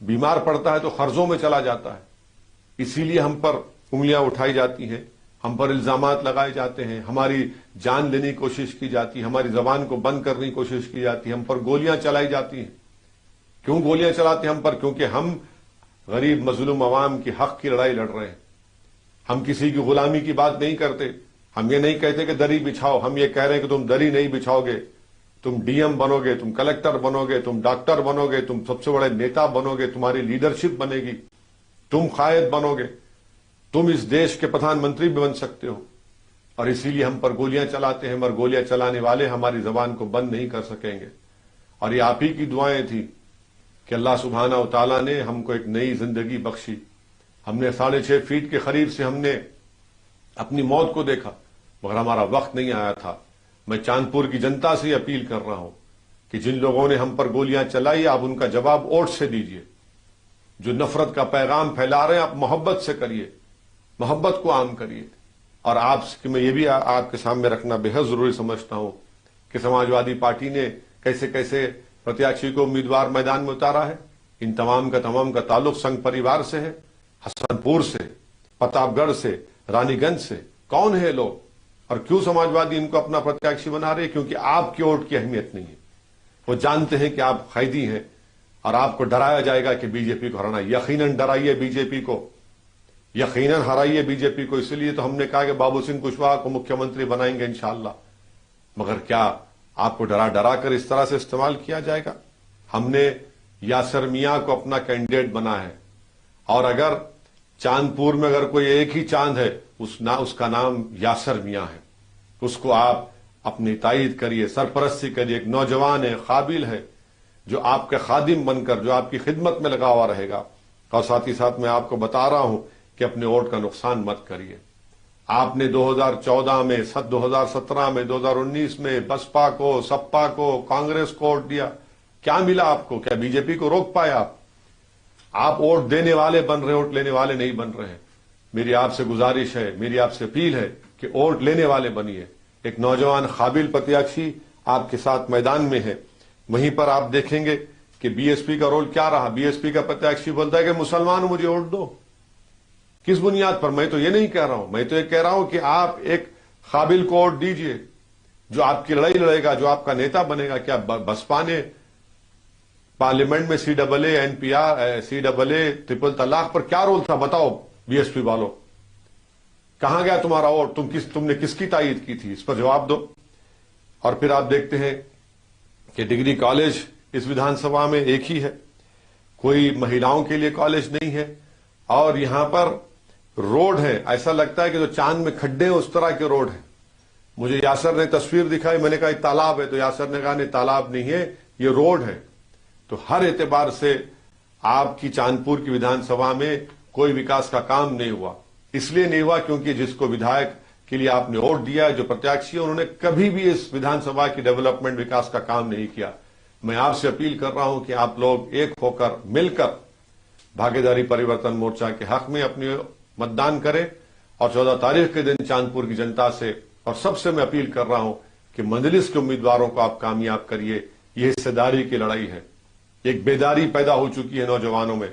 بیمار پڑتا ہے تو قرضوں میں چلا جاتا ہے. اسی لیے ہم پر انگلیاں اٹھائی جاتی ہیں, ہم پر الزامات لگائے جاتے ہیں, ہماری جان لینے کی کوشش کی جاتی ہے, ہماری زبان کو بند کرنے کی کوشش کی جاتی ہے, ہم پر گولیاں چلائی جاتی ہیں. کیوں گولیاں چلاتے ہیں ہم پر؟ کیونکہ ہم غریب مظلوم عوام کی حق کی لڑائی لڑ رہے ہیں. ہم کسی کی غلامی کی بات نہیں کرتے. ہم یہ نہیں کہتے کہ دری بچھاؤ. ہم یہ کہہ رہے ہیں کہ تم دری نہیں بچھاؤ گے, تم ڈی ایم بنو گے, تم کلکٹر بنو گے, تم ڈاکٹر بنو گے, تم سب سے بڑے نیتا بنو گے, تمہاری لیڈرشپ بنے گی, تم قائد بنو گے, تم اس دیش کے پردھان منتری بھی بن سکتے ہو. اور اسی لیے ہم پر گولیاں چلاتے ہیں, مگر گولیاں چلانے والے ہماری زبان کو بند نہیں کر سکیں گے. اور یہ آپ ہی کی دعائیں تھیں کہ اللہ سبحانہ و تعالیٰ نے ہم کو ایک نئی زندگی بخشی. ہم نے 6.5 فیٹ کے قریب سے ہم نے اپنی موت کو دیکھا, مگر ہمارا وقت نہیں آیا تھا. میں چاندپور کی جنتا سے اپیل کر رہا ہوں کہ جن لوگوں نے ہم پر گولیاں چلائی, آپ ان کا جواب ووٹ سے دیجئے. جو نفرت کا پیغام پھیلا رہے ہیں, آپ محبت سے کریے, محبت کو عام کریے. اور میں یہ بھی آپ کے سامنے رکھنا بے حد ضروری سمجھتا ہوں کہ سماجوادی پارٹی نے کیسے کیسے پرتیاکشی کو امیدوار میدان میں اتارا ہے. ان تمام کا تعلق سنگھ پریوار سے ہے, حسن پور سے, پرتاپ گڑھ سے, رانی گنج سے. کون ہے لوگ اور کیوں سماجوادی ان کو اپنا پرتیاکشی بنا رہے ہیں؟ کیونکہ آپ کے ووٹ کی اہمیت نہیں ہے. وہ جانتے ہیں کہ آپ قیدی ہیں اور آپ کو ڈرایا جائے گا کہ بی جے پی کو ہرانا. یقیناً ڈرائیے بی جے پی کو, یقیناً ہرائیے بی جے پی کو. اس لیے تو ہم نے کہا کہ بابو سنگھ کشواہا کو مکھیہ منتری بنائیں گے انشاءاللہ. مگر کیا آپ کو ڈرا کر اس طرح سے استعمال کیا جائے گا؟ ہم نے یاسر میاں کو اپنا کینڈیڈیٹ بنا ہے, اور اگر چاندپور میں اگر کوئی ایک ہی چاند ہے اس کا نام یاسر میاں ہے. اس کو آپ اپنی تائید کریے, سرپرستی کریے. ایک نوجوان ہے, قابل ہے, جو آپ کے خادم بن کر جو آپ کی خدمت میں لگا ہوا رہے گا. اور ساتھ ہی ساتھ میں آپ کو بتا رہا ہوں کہ اپنے ووٹ کا نقصان مت کریے. آپ نے 2014 میں, 2017 میں, 2019 میں بسپا کو, سپا کو, کانگریس کو ووٹ دیا. کیا ملا آپ کو؟ کیا بی جے پی کو روک پائے آپ؟ آپ ووٹ دینے والے بن رہے, ووٹ لینے والے نہیں بن رہے ہیں. میری آپ سے گزارش ہے, میری آپ سے اپیل ہے کہ ووٹ لینے والے بنیے. ایک نوجوان قابل پرتیاکشی آپ کے ساتھ میدان میں ہے. وہیں پر آپ دیکھیں گے کہ بی ایس پی کا رول کیا رہا. بی ایس پی کا پرتیاکشی بولتا ہے کہ مسلمان مجھے ووٹ دو. کس بنیاد پر؟ میں تو یہ نہیں کہہ رہا ہوں, میں تو یہ کہہ رہا ہوں کہ آپ ایک قابل کو ووٹ دیجئے جو آپ کی لڑائی لڑے گا, جو آپ کا نیتا بنے گا. کیا بسپا نے پارلیمنٹ میں CAA, NPR, CAA, ٹرپل طلاق پر کیا رول تھا؟ بتاؤ بی ایس پی والوں, کہاں گیا تمہارا ووٹ؟ تم نے کس کی تائید کی تھی؟ اس پر جواب دو. اور پھر آپ دیکھتے ہیں کہ ڈگری کالج اس ودھان سبھا میں ایک ہی ہے, کوئی مہیلاؤں کے لیے کالج نہیں ہے. اور یہاں پر روڈ ہے, ایسا لگتا ہے کہ جو چاند میں کھڈے ہیں اس طرح کے روڈ ہیں. مجھے یاسر نے تصویر دکھائی, میں نے کہا یہ تالاب ہے, تو یاسر نے کہا نہیں تالاب نہیں ہے, یہ روڈ ہے. تو ہر اعتبار سے آپ کی چاندپور کی ودھان سبھا میں کوئی وکاس کا کام نہیں ہوا. اس لیے نہیں ہوا کیونکہ جس کو ودھائک کے لیے آپ نے ووٹ دیا, جو پرتیاکشی ہے, انہوں نے کبھی بھی اس ودھان سبھا کی ڈیولپمنٹ وکاس کا کام نہیں کیا. میں آپ سے اپیل کر رہا ہوں کہ آپ لوگ ایک ہو کر, مل کر بھاگیداری پریورتن مورچہ کے حق میں اپنی متدان کریں. اور 14 تاریخ کے دن چاندپور کی جنتا سے اور سب سے میں اپیل کر رہا ہوں کہ مجلس کے امیدواروں کو آپ کامیاب کریے. یہ حصہ داری کی لڑائی ہے. ایک بیداری پیدا ہو چکی ہے نوجوانوں میں.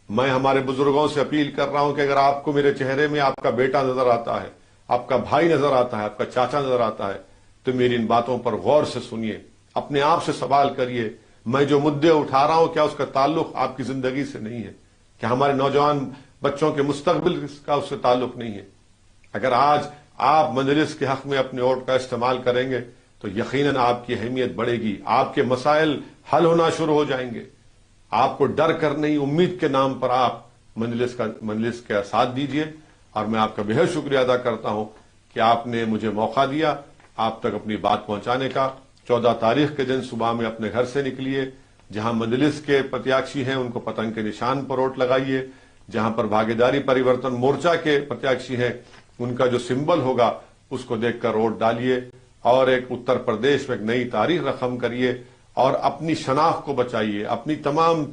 میں ہمارے بزرگوں سے اپیل کر رہا ہوں کہ اگر آپ کو میرے چہرے میں آپ کا بیٹا نظر آتا ہے, آپ کا بھائی نظر آتا ہے, آپ کا چاچا نظر آتا ہے, تو میری ان باتوں پر غور سے سنیے, اپنے آپ سے سوال کریے. میں جو مدعے اٹھا رہا ہوں کیا اس کا تعلق آپ کی زندگی سے نہیں ہے؟ کیا ہمارے نوجوان بچوں کے مستقبل کا اس سے تعلق نہیں ہے؟ اگر آج آپ مجلس کے حق میں اپنے ووٹ کا استعمال کریں گے تو یقیناً آپ کی اہمیت بڑھے گی, آپ کے مسائل حل ہونا شروع ہو جائیں گے. آپ کو ڈر کر نہیں, امید کے نام پر آپ مجلس کا ساتھ دیجئے. اور میں آپ کا بے حد شکریہ ادا کرتا ہوں کہ آپ نے مجھے موقع دیا آپ تک اپنی بات پہنچانے کا. 14 تاریخ کے دن صبح میں اپنے گھر سے نکلیے, جہاں مجلس کے پرتیاکشی ہیں ان کو پتنگ کے نشان پر ووٹ لگائیے, جہاں پر بھاگیداری پریورتن مورچہ کے پرتیاکشی ہیں ان کا جو سمبل ہوگا اس کو دیکھ کر ووٹ ڈالیے, اور ایک اتر پردیش میں ایک نئی تاریخ رقم کریے, اور اپنی شناخت کو بچائیے. اپنی تمام